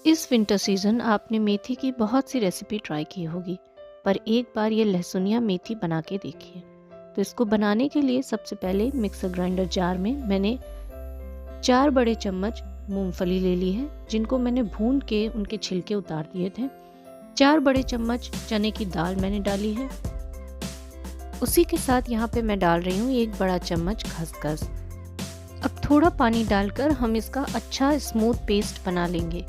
इस winter season आपने मेथी की बहुत सी रेसिपी ट्राई की होगी, पर एक बार ये लहसुनिया मेथी बना के देखिए। तो इसको बनाने के लिए सबसे पहले मिक्सर ग्राइंडर जार में मैंने 4 बड़े चम्मच मूंगफली ले ली है, जिनको मैंने भून के उनके छिलके उतार दिए थे। 4 बड़े चम्मच चने की दाल मैंने डाली है। उसी के साथ यहाँ पे मैं डाल रही हूँ 1 बड़ा चम्मच खसखस। अब थोड़ा पानी डालकर हम इसका अच्छा स्मूथ पेस्ट बना लेंगे।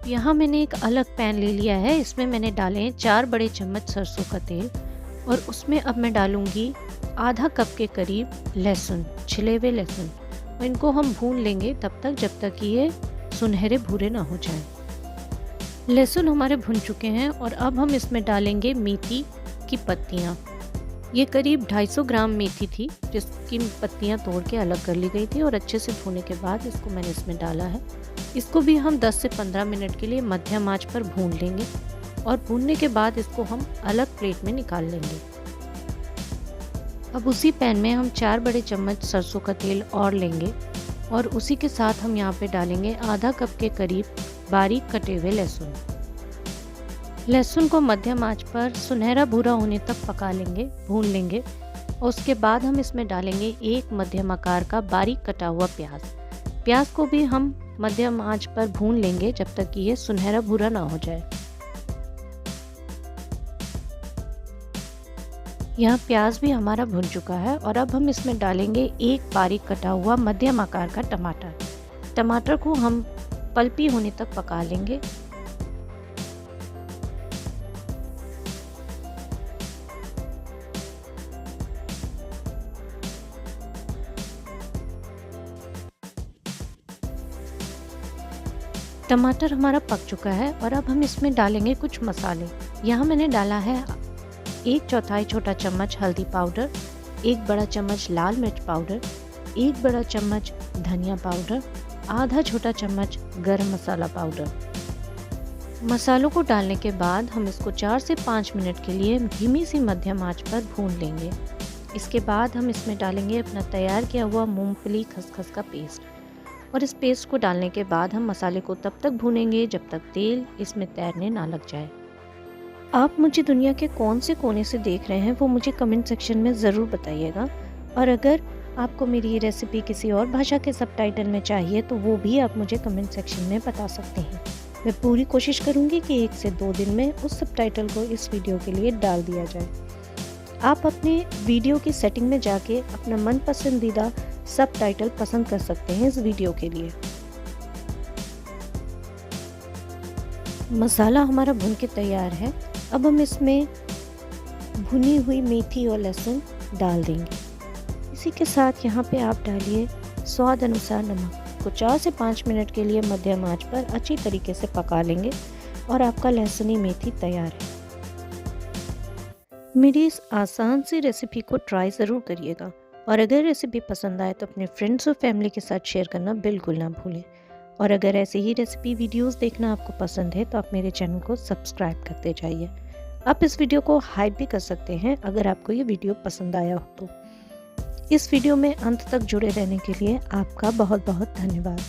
यहाँ मैंने एक अलग पैन ले लिया है, इसमें मैंने डाले हैं 4 बड़े चम्मच सरसों का तेल और उसमें अब मैं डालूंगी आधा कप के करीब लहसुन, छिले हुए लहसुन, और इनको हम भून लेंगे तब तक जब तक कि ये सुनहरे भूरे ना हो जाएं। लहसुन हमारे भुन चुके हैं और अब हम इसमें डालेंगे मेथी की पत्तियाँ। ये करीब 250 ग्राम मेथी थी, जिसकी पत्तियाँ तोड़ के अलग कर ली गई थी और अच्छे से भूनने के बाद इसको मैंने इसमें डाला है। इसको भी हम 10 से 15 मिनट के लिए मध्यम आंच पर भून लेंगे और भूनने के बाद इसको हम अलग प्लेट में निकाल लेंगे। अब उसी पैन में हम 4 बड़े चम्मच सरसों का तेल और लेंगे और उसी के साथ हम यहाँ पे डालेंगे आधा कप के करीब बारीक कटे हुए लहसुन। लहसुन को मध्यम आंच पर सुनहरा भूरा होने तक पका लेंगे, भून लेंगे और उसके बाद हम इसमें डालेंगे एक मध्यम आकार का बारीक कटा हुआ प्याज। प्याज को भी हम मध्यम आंच पर भून लेंगे जब तक कि ये सुनहरा भूरा ना हो जाए। यहाँ प्याज भी हमारा भुन चुका है और अब हम इसमें डालेंगे एक बारीक कटा हुआ मध्यम आकार का टमाटर। टमाटर को हम पल्पी होने तक पका लेंगे। टमाटर हमारा पक चुका है और अब हम इसमें डालेंगे कुछ मसाले। यहाँ मैंने डाला है 1/4 छोटा चम्मच हल्दी पाउडर, 1 बड़ा चम्मच लाल मिर्च पाउडर, 1 बड़ा चम्मच धनिया पाउडर, आधा छोटा चम्मच गरम मसाला पाउडर। मसालों को डालने के बाद हम इसको 4 से 5 मिनट के लिए धीमी सी मध्यम आंच पर भून लेंगे। इसके बाद हम इसमें डालेंगे अपना तैयार किया हुआ मूंगफली खसखस का पेस्ट और इस पेस्ट को डालने के बाद हम मसाले को तब तक भूनेंगे जब तक तेल इसमें तैरने ना लग जाए। आप मुझे दुनिया के कौन से कोने से देख रहे हैं वो मुझे कमेंट सेक्शन में ज़रूर बताइएगा, और अगर आपको मेरी ये रेसिपी किसी और भाषा के सबटाइटल में चाहिए तो वो भी आप मुझे कमेंट सेक्शन में बता सकते हैं। मैं पूरी कोशिश करूँगी कि 1 से 2 दिन में उस सबटाइटल को इस वीडियो के लिए डाल दिया जाए। आप अपने वीडियो की सेटिंग में जाके अपना मन पसंदीदा सबटाइटल पसंद कर सकते हैं इस वीडियो के लिए। मसाला हमारा भून के तैयार है। अब हम इसमें भुनी हुई मेथी और लहसुन डाल देंगे। इसी के साथ यहाँ पे आप डालिए स्वाद अनुसार नमक को 4 से 5 मिनट के लिए मध्यम आंच पर अच्छी तरीके से पका लेंगे और आपका लहसुनी मेथी तैयार है। मेरी इस आसान सी रेसिपी को ट्राई ज़रूर करिएगा और अगर रेसिपी पसंद आए तो अपने फ्रेंड्स और फैमिली के साथ शेयर करना बिल्कुल ना भूलें। और अगर ऐसे ही रेसिपी वीडियोस देखना आपको पसंद है तो आप मेरे चैनल को सब्सक्राइब करते जाइए। आप इस वीडियो को हाइप भी कर सकते हैं अगर आपको ये वीडियो पसंद आया हो तो। इस वीडियो में अंत तक जुड़े रहने के लिए आपका बहुत बहुत धन्यवाद।